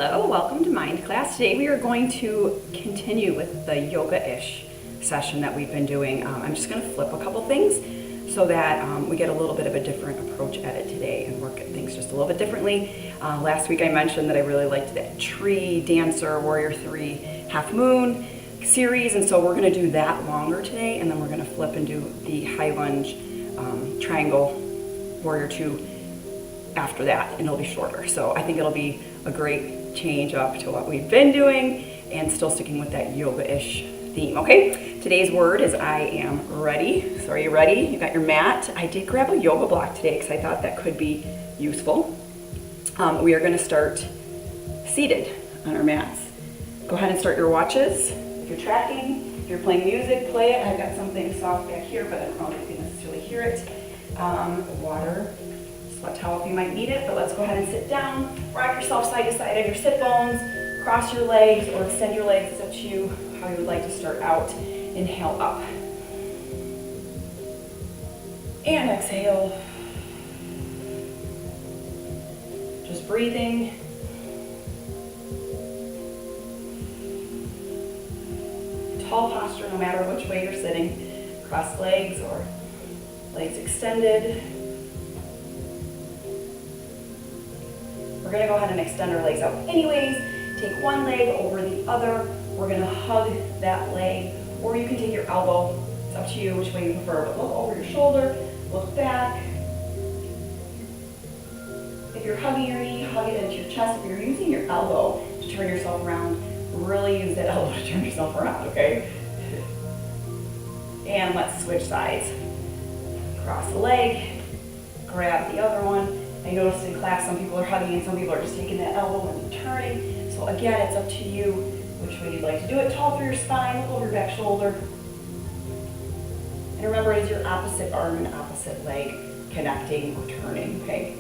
Hello, welcome to Mind Class. Today we are going to continue with the yoga-ish session that we've been doing. I'm just going to flip a couple things so that we get a little bit of a different approach at it today and work at things just a little bit differently. Last week I mentioned that I really liked that tree, dancer, warrior 3, half moon series, and so we're going to do that longer today, and then we're going to flip and do the high lunge triangle warrior 2 after that, and it'll be shorter. So I think it'll be a great change up to what we've been doing and still sticking with that yoga-ish theme. Okay, today's word is I am ready. So are you ready? You got your mat. I did grab a yoga block today because I thought that could be useful. We are going to start seated on our mats. Go ahead and start your watches. If you're tracking, if you're playing music, play it. I've got something soft back here, but I don't know if you can necessarily hear it. Water. Sweat towel if you might need it, but let's go ahead and sit down. Rock yourself side to side on your sit bones. Cross your legs or extend your legs. It's up to you how you would like to start out. Inhale up. And exhale. Just breathing. Tall posture no matter which way you're sitting. Crossed legs or legs extended. We're going to go ahead and extend our legs out anyways. Take one leg over the other. We're going to hug that leg, or you can take your elbow. It's up to you which way you prefer, but look over your shoulder, look back. If you're hugging your knee, hug it into your chest. If you're using your elbow to turn yourself around, really use that elbow to turn yourself around, okay? And let's switch sides. Cross the leg, grab the other one. I noticed in class some people are hugging and some people are just taking that elbow and turning. So again, it's up to you which way you'd like to do it. Tall through your spine, look over your back shoulder. And remember, it is your opposite arm and opposite leg connecting or turning, okay?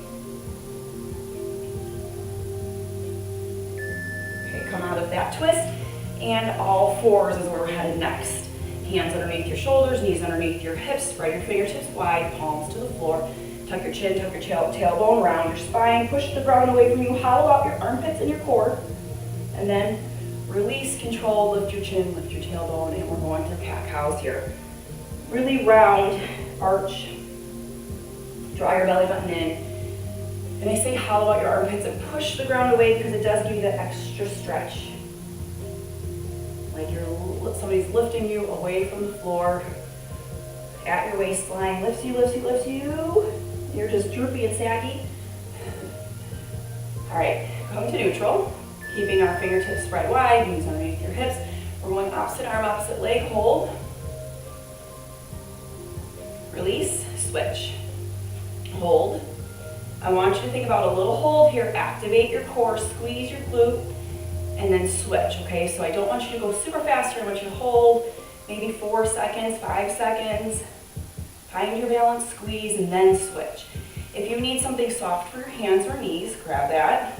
Okay, come out of that twist. And all fours is where we're headed next. Hands underneath your shoulders, knees underneath your hips, spread your fingertips wide, palms to the floor. Tuck your chin, tuck your tailbone, round your spine, push the ground away from you, hollow out your armpits and your core, and then release, control, lift your chin, lift your tailbone, and we're going through cat-cows here. Really round, arch, draw your belly button in, and I say hollow out your armpits and push the ground away because it does give you that extra stretch. Like somebody's lifting you away from the floor, at your waistline, lifts you, lifts you, lifts you. You're just droopy and saggy. All right, come to neutral, keeping our fingertips spread wide, knees underneath your hips. We're going opposite arm, opposite leg, hold. Release, switch, hold. I want you to think about a little hold here. Activate your core, squeeze your glute, and then switch, okay? So I don't want you to go super fast here. I want you to hold maybe 4 seconds, 5 seconds. Find your balance, squeeze, and then switch. If you need something soft for your hands or knees, grab that.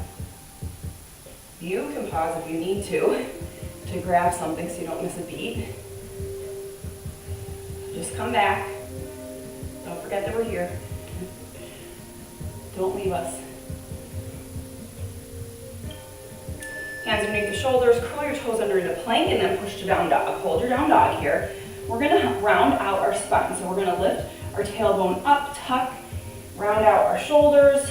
You can pause if you need to grab something so you don't miss a beat. Just come back. Don't forget that we're here. Don't leave us. Hands underneath the shoulders, curl your toes under into plank, and then push to down dog. Hold your down dog here. We're going to round out our spine. So we're going to lift our tailbone up, tuck, round out our shoulders,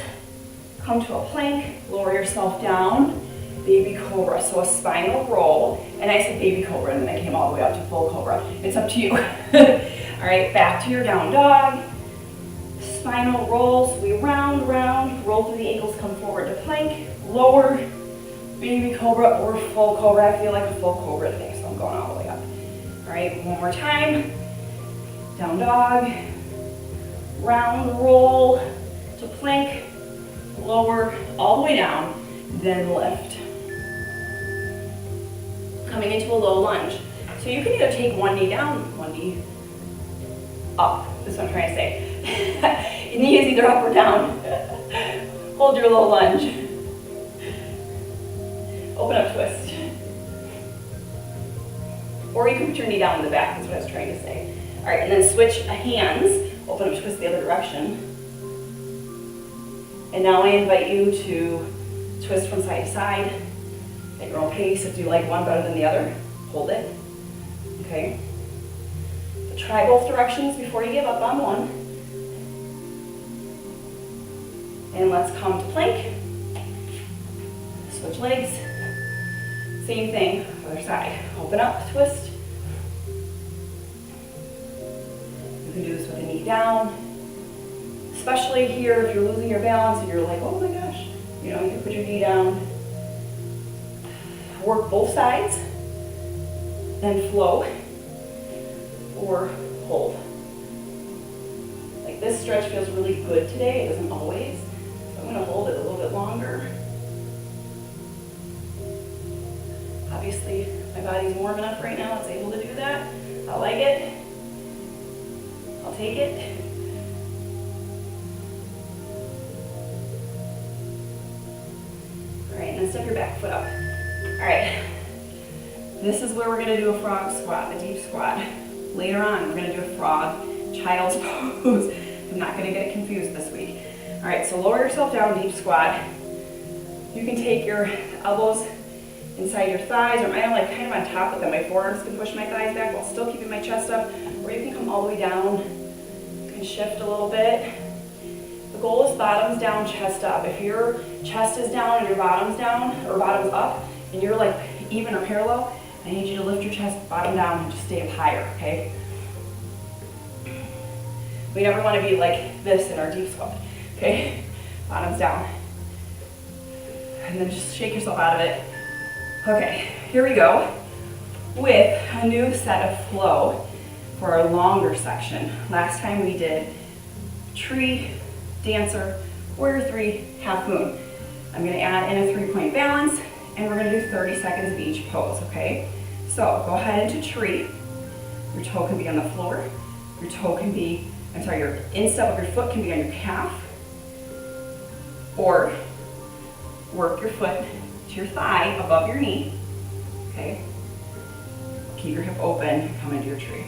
come to a plank, lower yourself down, baby cobra. So a spinal roll, and I said baby cobra, and then I came all the way up to full cobra. It's up to you. All right, back to your down dog. Spinal roll, so we round, roll through the ankles, come forward to plank, lower, baby cobra or full cobra. I feel like a full cobra today, so I'm going all the way up. All right, one more time. Down dog. Round roll to plank. Lower all the way down. Then lift. Coming into a low lunge. So you can either take one knee down, one knee up. That's what I'm trying to say. Your knee is either up or down. Hold your low lunge. Open up twist. Or you can put your knee down in the back, that's what I was trying to say. All right, and then switch hands, open up, twist the other direction. And now I invite you to twist from side to side. At your own pace, if you like one better than the other, hold it. Okay? But try both directions before you give up on one. And let's come to plank. Switch legs. Same thing, other side. Open up, twist. You can do this with the knee down. Especially here, if you're losing your balance and you're like, oh my gosh, you know, you can put your knee down. Work both sides and flow or hold. Like this stretch feels really good today. It doesn't always. So I'm going to hold it a little bit longer. Obviously, my body's warm enough right now. It's able to do that. I like it. I'll take it. All right, and then step your back foot up. All right, this is where we're gonna do a frog squat, a deep squat. Later on, we're gonna do a frog child's pose. I'm not gonna get it confused this week. All right, so lower yourself down, deep squat. You can take your elbows inside your thighs, or I'm like kind of on top of them. My forearms can push my thighs back while still keeping my chest up, or you can come all the way down. You can shift a little bit. The goal is bottoms down, chest up. If your chest is down and your bottom's down, or bottom's up, and you're like even or parallel, I need you to lift your chest bottom down and just stay up higher, okay? We never want to be like this in our deep squat, okay? Bottoms down. And then just shake yourself out of it. Okay, here we go with a new set of flow for our longer section. Last time we did tree, dancer, warrior three, half moon. I'm gonna add in a 3-point balance, and we're gonna do 30 seconds of each pose, okay? So go ahead into tree. Your toe can be on the floor. Your toe can be, your instep of your foot can be on your calf, or work your foot to your thigh above your knee, okay? Keep your hip open, come into your tree.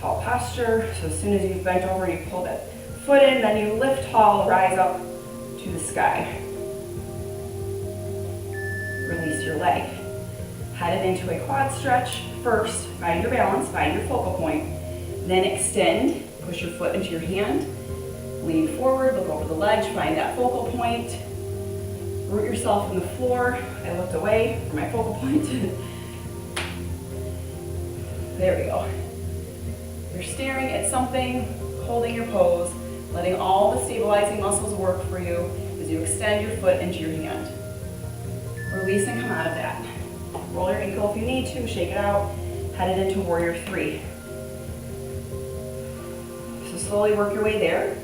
Tall posture, so as soon as you've bent over and you pull that foot in, then you lift tall, rise up to the sky. Release your leg. Head it into a quad stretch. First, find your balance, find your focal point. Then extend, push your foot into your hand. Lean forward, look over the ledge, find that focal point. Root yourself in the floor. I looked away from my focal point. There we go. You're staring at something, holding your pose, letting all the stabilizing muscles work for you as you extend your foot into your hand. Release and come out of that. Roll your ankle if you need to, shake it out, head it into warrior three. So slowly work your way there.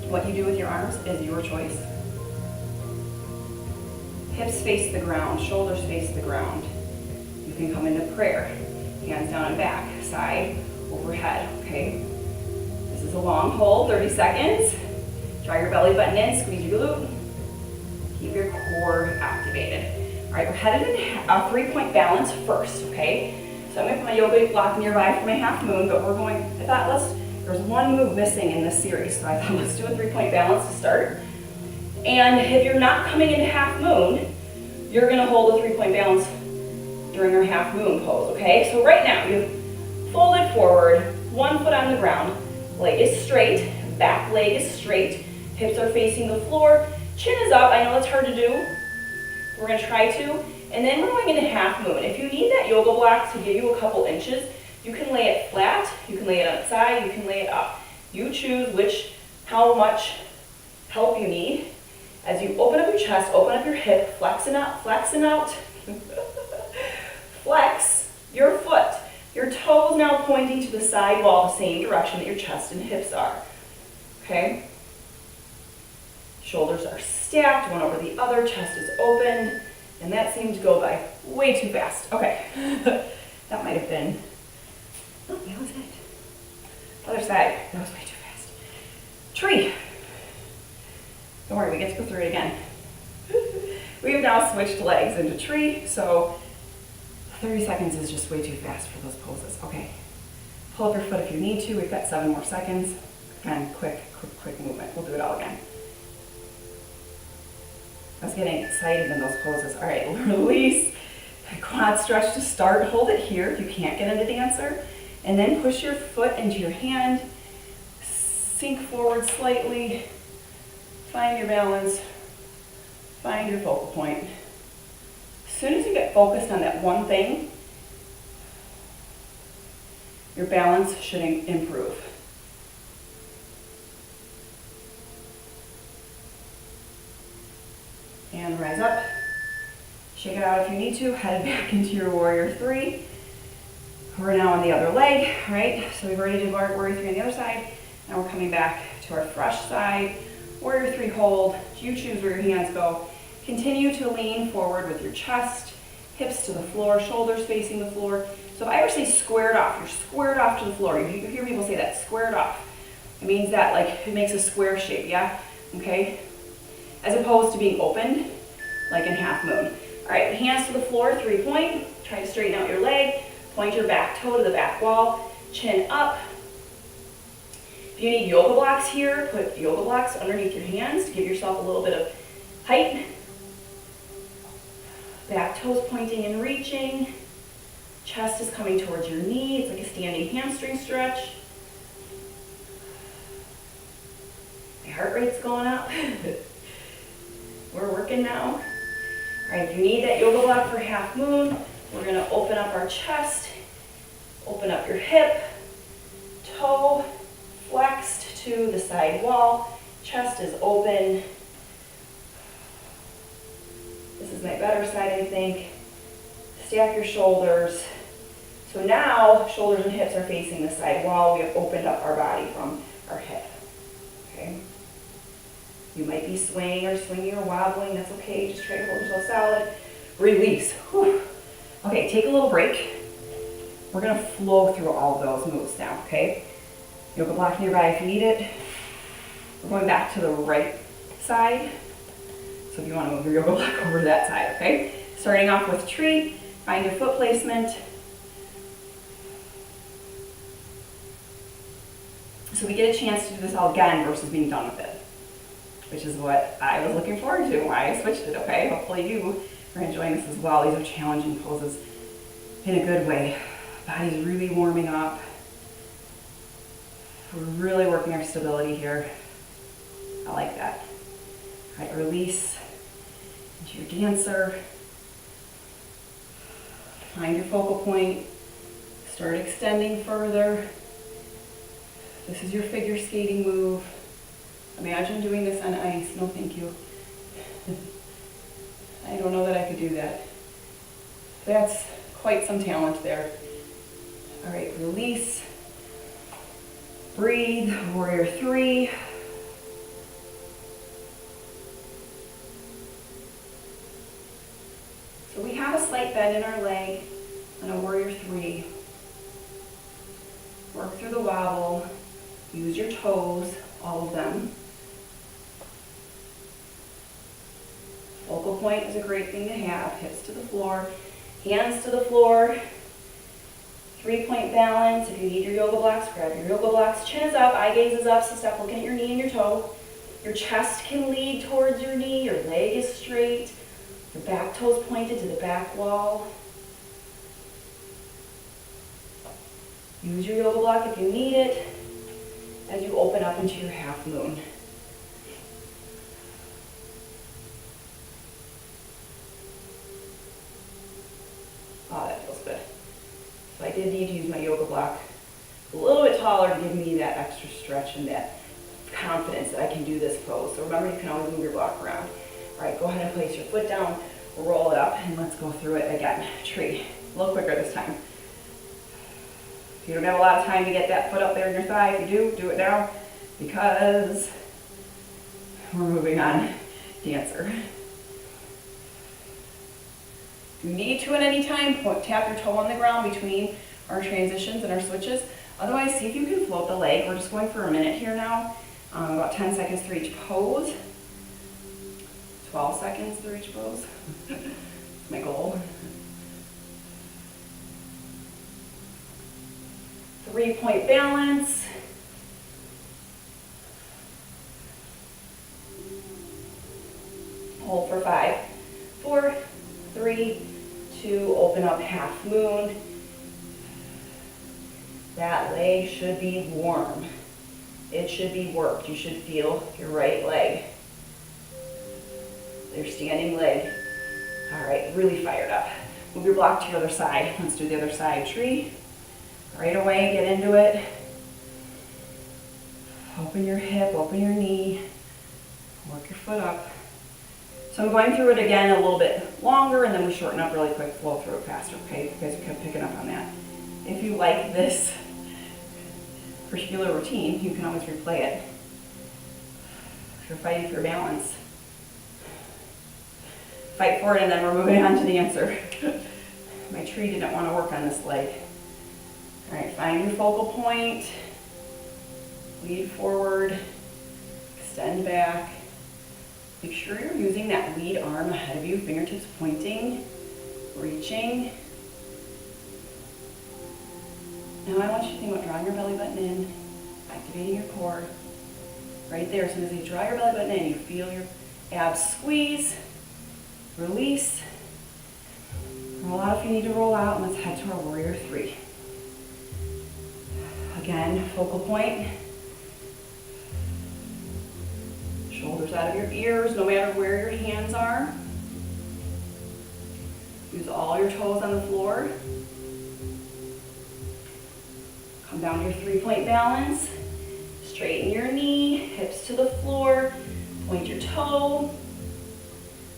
What you do with your arms is your choice. Hips face the ground, shoulders face the ground. You can come into prayer. Hands down and back, side, overhead, okay? This is a long hold, 30 seconds. Draw your belly button in, squeeze your glute. Keep your core activated. All right, we're headed in a 3-point balance first, okay? So I'm gonna put my yoga block nearby for my half moon, but I thought there's one move missing in this series, so I thought let's do a 3-point balance to start. And if you're not coming into half moon, you're gonna hold a 3-point balance during our half moon pose, okay? So right now, you've folded forward, one foot on the ground, leg is straight, back leg is straight, hips are facing the floor, chin is up. I know that's hard to do. We're gonna try to. And then we're going into half moon. If you need that yoga block to give you a couple inches, you can lay it flat, you can lay it on its side, you can lay it up. You choose how much help you need. As you open up your chest, open up your hip, flexing out, flexing out. Flex your foot. Your toes now pointing to the side wall, the same direction that your chest and hips are. Okay? Shoulders are stacked, one over the other, chest is open, and that seemed to go by way too fast. Okay. That might have been, oh, that was it. Other side, that was way too fast. Tree. Don't worry, we get to go through it again. We have now switched legs into tree, so 30 seconds is just way too fast for those poses. Okay, pull up your foot if you need to. We've got 7 more seconds. Again, quick movement. We'll do it all again. I was getting excited in those poses. All right, release, quad stretch to start. Hold it here if you can't get into dancer. And then push your foot into your hand. Sink forward slightly. Find your balance. Find your focal point. As soon as you get focused on that one thing, your balance should improve. And rise up. Shake it out if you need to. Head back into your warrior three. We're now on the other leg, right? So we've already did warrior three on the other side. Now we're coming back to our fresh side. Warrior three hold. You choose where your hands go. Continue to lean forward with your chest, hips to the floor, shoulders facing the floor. So if I ever say squared off, you're squared off to the floor. You hear people say that, squared off. It means that like it makes a square shape, yeah? Okay? As opposed to being opened, like in half moon. All right, hands to the floor, 3-point. Try to straighten out your leg. Point your back toe to the back wall. Chin up. If you need yoga blocks here, put yoga blocks underneath your hands to give yourself a little bit of height. Back toes pointing and reaching. Chest is coming towards your knee. It's like a standing hamstring stretch. My heart rate's going up. We're working now. All right, if you need that yoga block for half moon, we're gonna open up our chest, open up your hip, toe flexed to the side wall, chest is open. This is my better side, I think. Stack your shoulders. So now, shoulders and hips are facing the side wall. We have opened up our body from our hip, okay? You might be swaying or swinging or wobbling, that's okay. Just try to hold yourself solid. Release. Whew. Okay, take a little break. We're gonna flow through all of those moves now, okay? Yoga block nearby if you need it. We're going back to the right side. So if you wanna move your yoga block over to that side, okay? Starting off with tree, find your foot placement. So we get a chance to do this all again versus being done with it, which is what I was looking forward to, why I switched it, okay? Hopefully you are enjoying this as well. These are challenging poses in a good way. Body's really warming up. We're really working our stability here. I like that. All right, release into your dancer. Find your focal point. Start extending further. This is your figure skating move. Imagine doing this on ice. No, thank you. I don't know that I could do that. That's quite some talent there. All right, release. Breathe, warrior three. So we have a slight bend in our leg on a warrior three. Work through the wobble. Use your toes, all of them. Focal point is a great thing to have. Hips to the floor, hands to the floor. 3-point balance. If you need your yoga blocks, grab your yoga blocks. Chin is up, eye gaze is up, so stop looking at your knee and your toe. Your chest can lead towards your knee, your leg is straight. Your back toes pointed to the back wall. Use your yoga block if you need it as you open up into your half moon. Oh, that feels good. So I did need to use my yoga block a little bit taller to give me that extra stretch and that confidence that I can do this pose. So remember, you can always move your block around. All right, go ahead and place your foot down, roll it up, and let's go through it again. Tree, a little quicker this time. If you don't have a lot of time to get that foot up there in your thigh, if you do it now, because we're moving on. Dancer. If you need to at any time, tap your toe on the ground between our transitions and our switches. Otherwise, see if you can float the leg. We're just going for a minute here now. About 10 seconds through each pose. 12 seconds through each pose. That's my goal. 3-point balance. Hold for 5, 4, 3, 2, open up, half moon. That leg should be warm. It should be worked. You should feel your right leg, your standing leg. All right, really fired up. Move your block to your other side. Let's do the other side. Tree. Right away, get into it. Open your hip, open your knee. Work your foot up. So I'm going through it again a little bit longer, and then we shorten up really quick, flow through it faster, okay? You guys are kept picking up on that. If you like this particular routine, you can always replay it. If you're fighting for your balance, fight for it, and then we're moving on to the answer. My tree didn't want to work on this leg. All right, find your focal point. Lead forward, extend back. Make sure you're using that lead arm ahead of you, fingertips pointing, reaching. Now I want you to think about drawing your belly button in, activating your core. Right there, as soon as you draw your belly button in, you feel your abs squeeze, release. Roll out if you need to roll out, and let's head to our warrior 3. Again, focal point. Shoulders out of your ears, no matter where your hands are. Use all your toes on the floor. Come down to your 3-point balance. Straighten your knee, hips to the floor. Point your toe.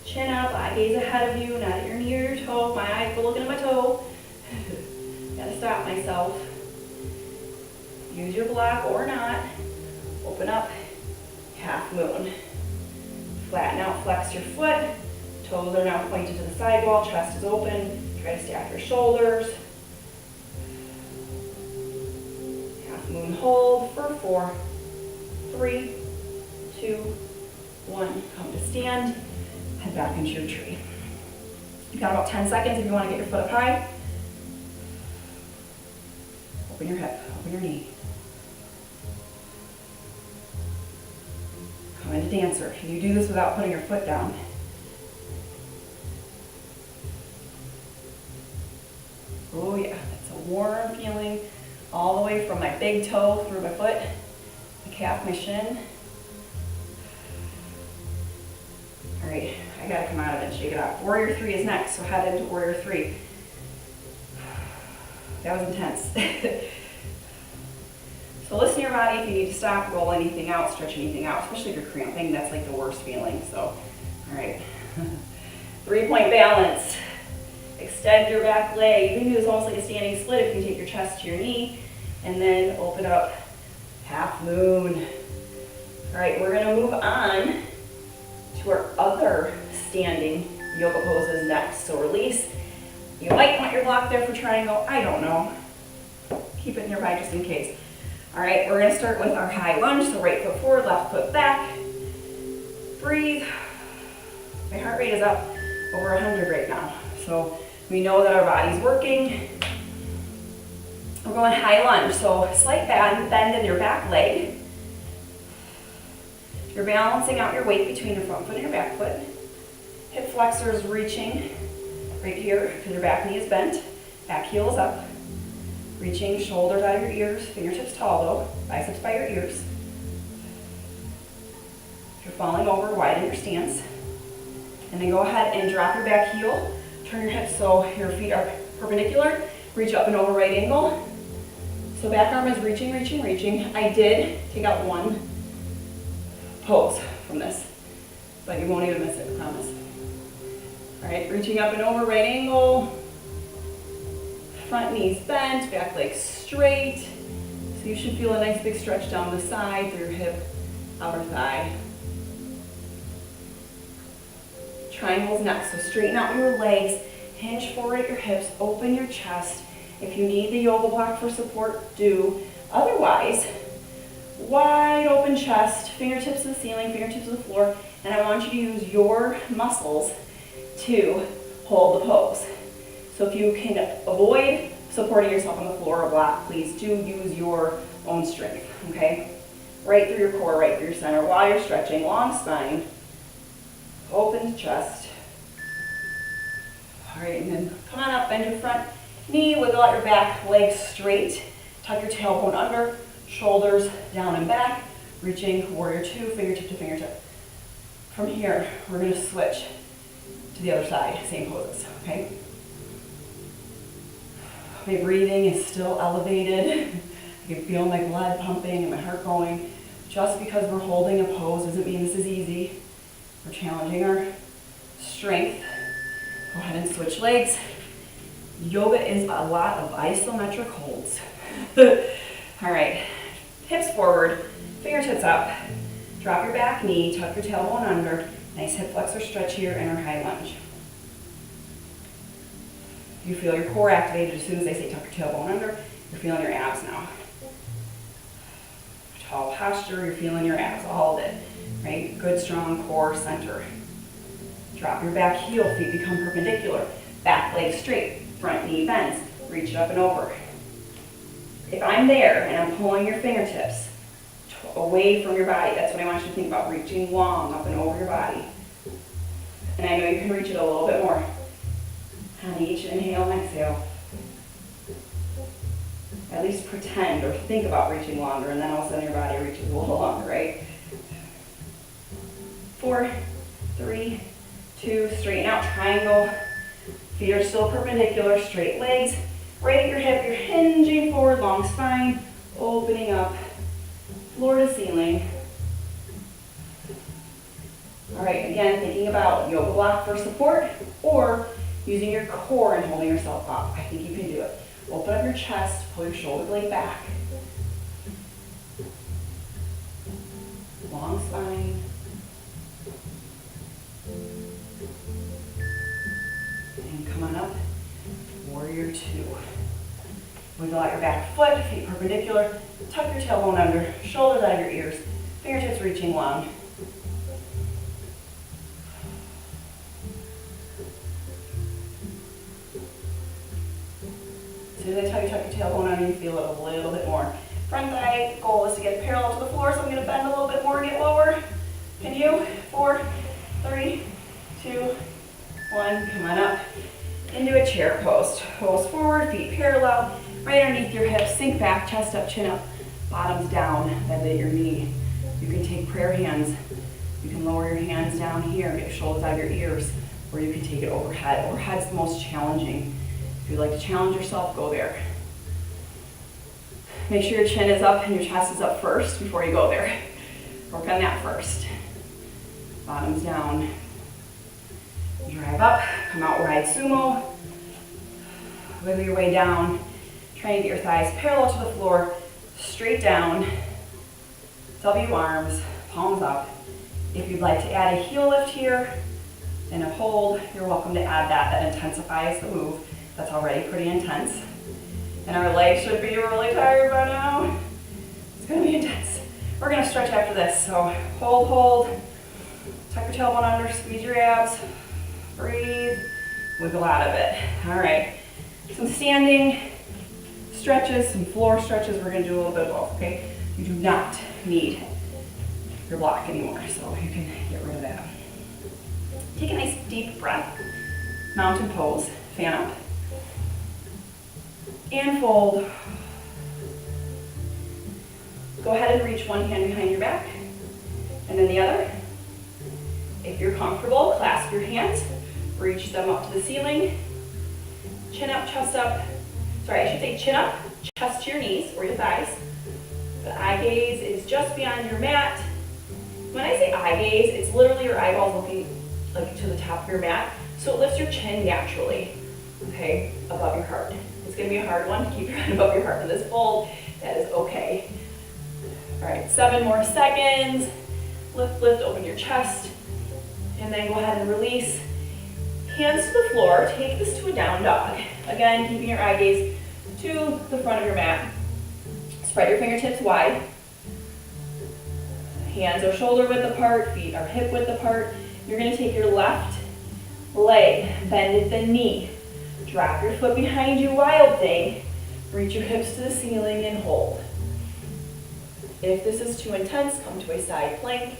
Chin up, eye gaze ahead of you, not at your knee or your toe. My eyes go looking at my toe. Gotta stop myself. Use your block or not. Open up, half moon. Flatten out, flex your foot. Toes are now pointed to the sidewall, chest is open. Try to stack your shoulders. Half moon hold for 4, 3, 2, 1. Come to stand. Head back into your tree. You've got about 10 seconds if you want to get your foot up high. Open your hip, open your knee. Come into dancer. You do this without putting your foot down. Oh yeah, it's a warm feeling all the way from my big toe through my foot, my calf, my shin. All right, I gotta come out of it and shake it out. Warrior 3 is next, so head into warrior 3. That was intense. So listen to your body if you need to stop, roll anything out, stretch anything out, especially if you're cramping. That's like the worst feeling. So, all right. 3-point balance. Extend your back leg. You can do this almost like a standing split if you take your chest to your knee, and then open up, half moon. All right, we're gonna move on to our other standing yoga poses next. So release. You might want your block there for triangle. I don't know. Keep it nearby just in case. All right, we're gonna start with our high lunge. So right foot forward, left foot back. Breathe. My heart rate is up over 100 right now. So we know that our body's working. We're going high lunge. So slight bend in your back leg. You're balancing out your weight between your front foot and your back foot. Hip flexors reaching right here because your back knee is bent. Back heel is up. Reaching shoulders out of your ears, fingertips tall though, biceps by your ears. If you're falling over, widen your stance. And then go ahead and drop your back heel. Turn your hips so your feet are perpendicular. Reach up and over right angle. So back arm is reaching, reaching, reaching. I did take out one pose from this, but you won't even miss it, I promise. All right, reaching up and over right angle. Front knees bent, back leg straight. So you should feel a nice big stretch down the side through your hip, outer thigh. Triangles next, so straighten out your legs, hinge forward at your hips, open your chest. If you need the yoga block for support, do. Otherwise, wide open chest, fingertips to the ceiling, fingertips to the floor, and I want you to use your muscles to hold the pose. So if you can avoid supporting yourself on the floor or block, please do use your own strength, okay? Right through your core, right through your center while you're stretching, long spine. Open the chest. All right, and then come on up, bend your front knee, wiggle out your back leg straight. Tuck your tailbone under, shoulders down and back, reaching warrior two, fingertip to fingertip. From here, we're going to switch to the other side, same poses, okay? My breathing is still elevated. I can feel my blood pumping and my heart going. Just because we're holding a pose doesn't mean this is easy. We're challenging our strength. Go ahead and switch legs. Yoga is a lot of isometric holds. All right, hips forward, fingertips up. Drop your back knee, tuck your tailbone under. Nice hip flexor stretch here in our high lunge. You feel your core activated as soon as they say tuck your tailbone under. You're feeling your abs now. Tall posture, you're feeling your abs, all of it, right? Good, strong core center. Drop your back heel, feet become perpendicular. Back leg straight, front knee bends. Reach it up and over. If I'm there and I'm pulling your fingertips away from your body, that's what I want you to think about, reaching long up and over your body. And I know you can reach it a little bit more. On each inhale and exhale. At least pretend or think about reaching longer, and then all of a sudden your body reaches a little longer, right? 4, 3, 2, straighten out, triangle. Feet are still perpendicular, straight legs. Right at your hip, you're hinging forward, long spine, opening up, floor to ceiling. All right, again, thinking about yoga block for support or using your core and holding yourself up. I think you can do it. Open up your chest, pull your shoulder blade back. Long spine. And come on up, warrior two. Wiggle out your back foot, feet perpendicular. Tuck your tailbone under, shoulders out of your ears, fingertips reaching long. As soon as I tell you tuck your tailbone under, you feel it a little bit more. Front thigh goal is to get parallel to the floor, so I'm going to bend a little bit more and get lower. Can you? 4, 3, 2, 1. Come on up into a chair pose. Pose forward, feet parallel, right underneath your hips. Sink back, chest up, chin up, bottoms down, bend at your knee. You can take prayer hands. You can lower your hands down here, get your shoulders out of your ears, or you can take it overhead. Overhead's the most challenging. If you'd like to challenge yourself, go there. Make sure your chin is up and your chest is up first before you go there. Work on that first. Bottoms down. Drive up, come out wide sumo. Wiggle your way down. Try and get your thighs parallel to the floor, straight down. W arms, palms up. If you'd like to add a heel lift here and a hold, you're welcome to add that. That intensifies the move. That's already pretty intense. And our legs should be really tired by now. It's gonna be intense. We're gonna stretch after this. So hold. Tuck your tailbone under, squeeze your abs. Breathe, wiggle out of it. All right, some standing stretches, some floor stretches. We're gonna do a little bit of both, okay? You do not need your block anymore, so you can get rid of that. Take a nice deep breath. Mountain pose, fan up. And fold. Go ahead and reach one hand behind your back, and then the other. If you're comfortable, clasp your hands, reach them up to the ceiling. Chin up, chest up. Sorry, I should say chin up, chest to your knees or your thighs. The eye gaze is just beyond your mat. When I say eye gaze, it's literally your eyeballs looking like to the top of your mat. So it lifts your chin naturally, okay, above your heart. It's gonna be a hard one to keep your head above your heart in this fold. That is okay. All right, 7 more seconds. Lift, open your chest. And then go ahead and release. Hands to the floor. Take this to a down dog. Again, keeping your eye gaze to the front of your mat. Spread your fingertips wide. Hands are shoulder width apart, feet are hip width apart. You're going to take your left leg, bend at the knee. Drop your foot behind you, wild thing. Reach your hips to the ceiling and hold. If this is too intense, come to a side plank.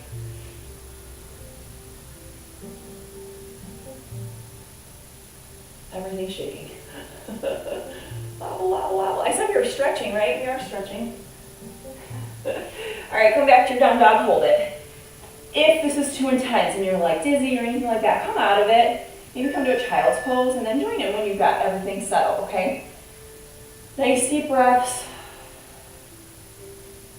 Everything's shaking. Wobble, wobble, wobble. I said we were stretching, right? We are stretching. All right, come back to your down dog, hold it. If this is too intense and you're like dizzy or anything like that, come out of it. Maybe come to a child's pose and then join in when you've got everything settled, okay? Nice deep breaths.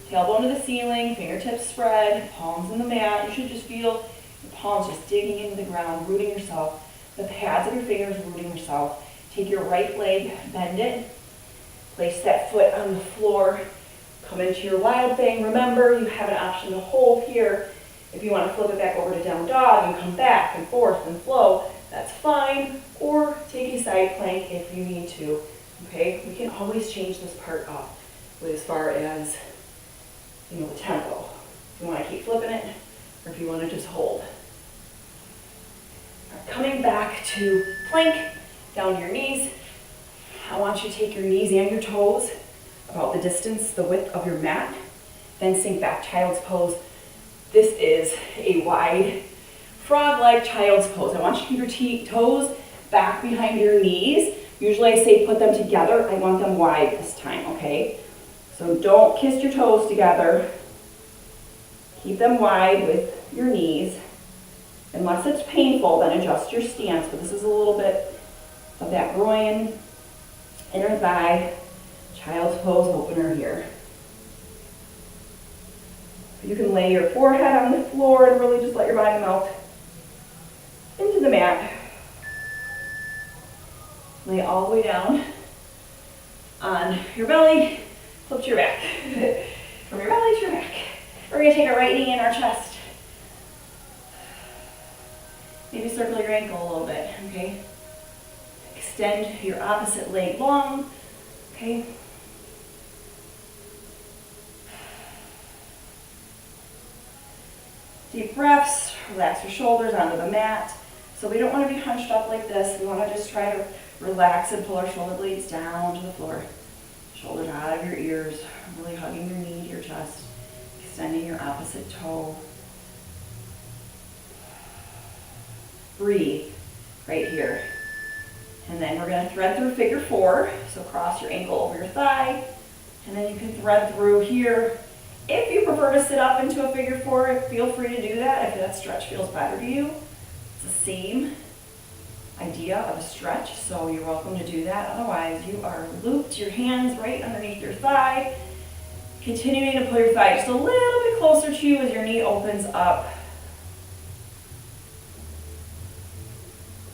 Tailbone to the ceiling, fingertips spread, palms in the mat. You should just feel your palms just digging into the ground, rooting yourself. The pads of your fingers rooting yourself. Take your right leg, bend it. Place that foot on the floor. Come into your wild thing. Remember, you have an option to hold here. If you want to flip it back over to down dog and come back and forth and flow, that's fine. Or take a side plank if you need to. Okay, we can always change this part up as far as, you know, the tempo. If you want to keep flipping it, or if you want to just hold. Right, coming back to plank, down to your knees. I want you to take your knees and your toes about the distance, the width of your mat. Then sink back, child's pose. This is a wide frog-like child's pose. I want you to keep your toes back behind your knees. Usually I say put them together. I want them wide this time, okay? So don't kiss your toes together. Keep them wide with your knees. Unless it's painful, then adjust your stance. But this is a little bit of that groin, inner thigh, child's pose opener here. You can lay your forehead on the floor and really just let your body melt into the mat. Lay all the way down on your belly, flip to your back. From your belly to your back. We're going to take our right knee in our chest. Maybe circle your ankle a little bit, okay? Extend your opposite leg long, okay? Deep breaths, relax your shoulders onto the mat. So we don't want to be hunched up like this. We want to just try to relax and pull our shoulder blades down to the floor. Shoulders out of your ears, really hugging your knee to your chest, extending your opposite toe. Breathe right here. And then we're going to thread through figure four. So cross your ankle over your thigh. And then you can thread through here. If you prefer to sit up into a figure four, feel free to do that if that stretch feels better to you. It's the same idea of a stretch, so you're welcome to do that. Otherwise, you are looped, your hands right underneath your thigh. Continuing to pull your thigh just a little bit closer to you as your knee opens up.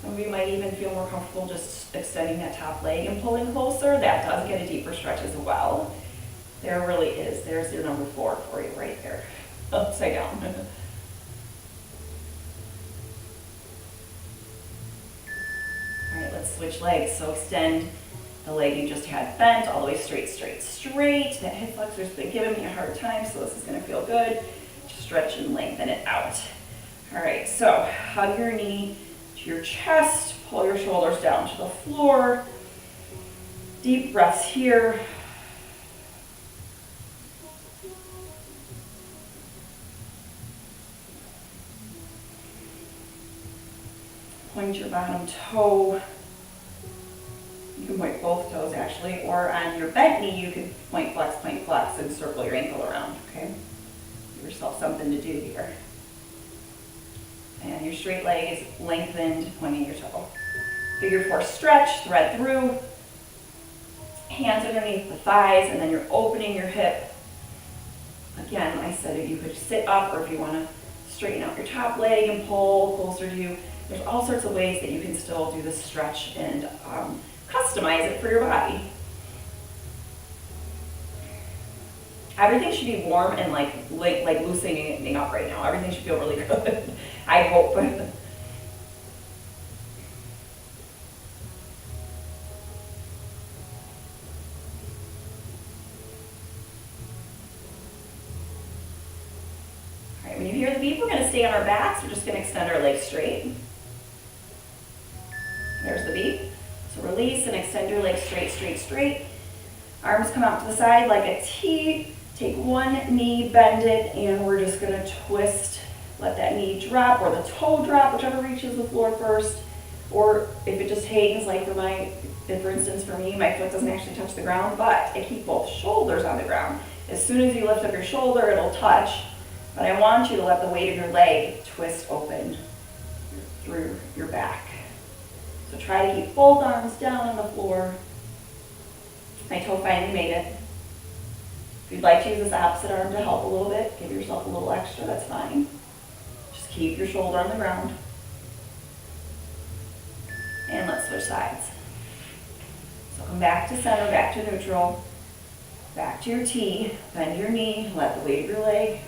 Some of you might even feel more comfortable just extending that top leg and pulling closer. That does get a deeper stretch as well. There really is. There's your number four for you right there. Upside down. All right, let's switch legs. So extend the leg you just had bent all the way straight, straight, straight. That hip flexor's been giving me a hard time, so this is going to feel good. Just stretch and lengthen it out. All right, so hug your knee to your chest. Pull your shoulders down to the floor. Deep breaths here. Point your bottom toe. You can point both toes actually, or on your bent knee you can point, flex, and circle your ankle around, okay? Give yourself something to do here. And your straight leg is lengthened, pointing your toe. Figure four stretch, thread through. Hands underneath the thighs, and then you're opening your hip. Again, I said you could sit up, or if you want to straighten out your top leg and pull closer to you. There's all sorts of ways that you can still do this stretch and customize it for your body. Everything should be warm and like loosening up right now. Everything should feel really good. I hope. All right, when you hear the beep, we're going to stay on our backs. We're just going to extend our legs straight. There's the beep. So release and extend your legs straight, straight, straight. Arms come out to the side like a T. Take one knee, bend it, and we're just going to twist. Let that knee drop or the toe drop, whichever reaches the floor first. Or if it just hangs, like for instance for me, my foot doesn't actually touch the ground, but I keep both shoulders on the ground. As soon as you lift up your shoulder, it'll touch, but I want you to let the weight of your leg twist open through your back. So try to keep both arms down on the floor. My toe finally made it. If you'd like to use this opposite arm to help a little bit, give yourself a little extra, that's fine. Just keep your shoulder on the ground. And let's switch sides. So come back to center, back to neutral, back to your T, bend your knee, let the weight of your leg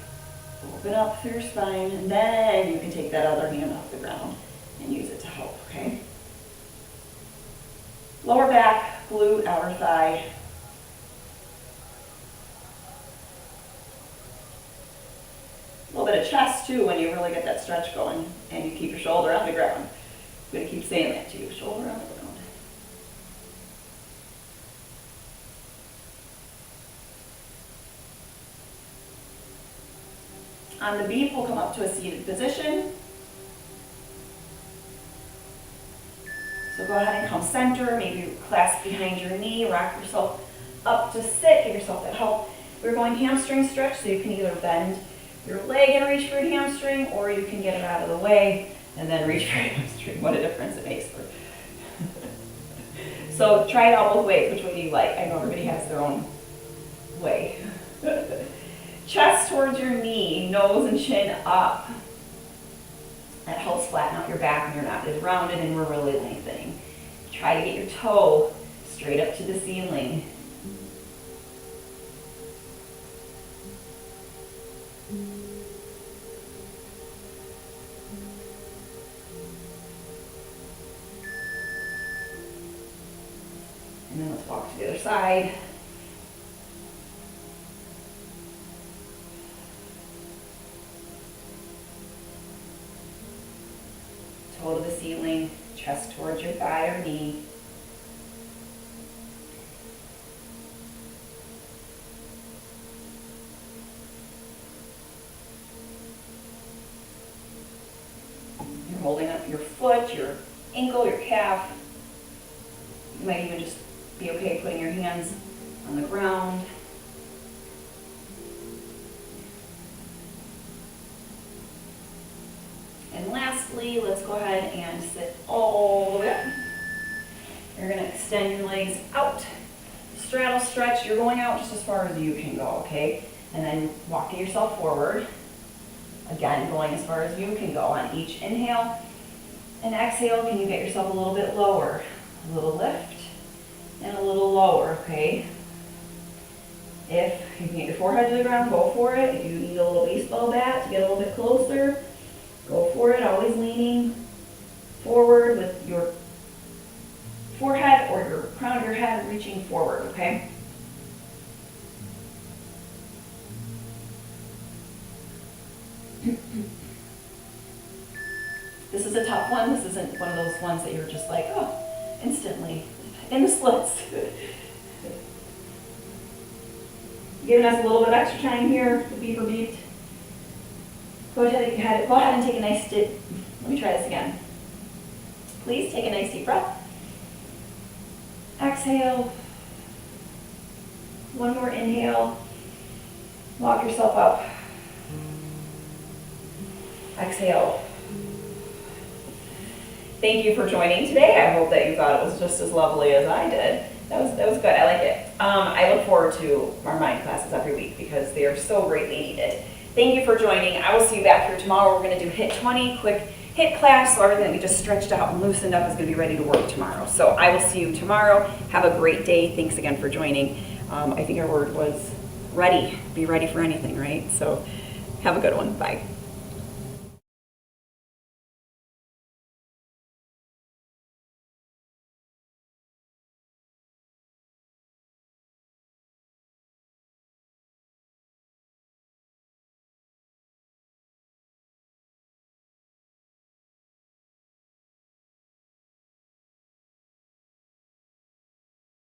open up through your spine, and then you can take that other hand off the ground and use it to help, okay? Lower back, glute, outer thigh. A little bit of chest too when you really get that stretch going and you keep your shoulder on the ground. I'm going to keep saying that too, shoulder on the ground. On the beat, we'll come up to a seated position. So go ahead and come center, maybe clasp behind your knee, rock yourself up to sit, give yourself that help. We're going hamstring stretch, so you can either bend your leg and reach for your hamstring, or you can get it out of the way and then reach for your hamstring. What a difference it makes. So try it out both ways. Which way do you like? I know everybody has their own way. Chest towards your knee, nose and chin up. That helps flatten out your back when you're not as rounded and we're really lengthening. Try to get your toe straight up to the ceiling. And then let's walk to the other side. Toe to the ceiling, chest towards your thigh or knee. You're holding up your foot, your ankle, your calf. You might even just be okay putting your hands on the ground. And lastly, let's go ahead and sit all the way up. You're going to extend your legs out, straddle stretch. You're going out just as far as you can go, okay? And then walking yourself forward. Again, going as far as you can go on each inhale. And exhale, can you get yourself a little bit lower? A little lift and a little lower, okay? If you can get your forehead to the ground, go for it. If you need a little baseball bat to get a little bit closer, go for it. Always leaning forward with your forehead or your crown of your head reaching forward, okay? This is a tough one. This isn't one of those ones that you're just like, oh, instantly in the splits. Giving us a little bit of extra time here, the beat for beat. Go ahead and take a nice dip. Let me try this again. Please take a nice deep breath. Exhale. One more inhale. Walk yourself up. Exhale. Thank you for joining today. I hope that you thought it was just as lovely as I did. That was good. I like it. I look forward to our mind classes every week because they are so greatly needed. Thank you for joining. I will see you back here tomorrow. We're going to do HIIT 20, quick HIIT class, so everything that we just stretched out and loosened up is going to be ready to work tomorrow. So I will see you tomorrow. Have a great day. Thanks again for joining. I think our word was ready. Be ready for anything, right? So have a good one. Bye.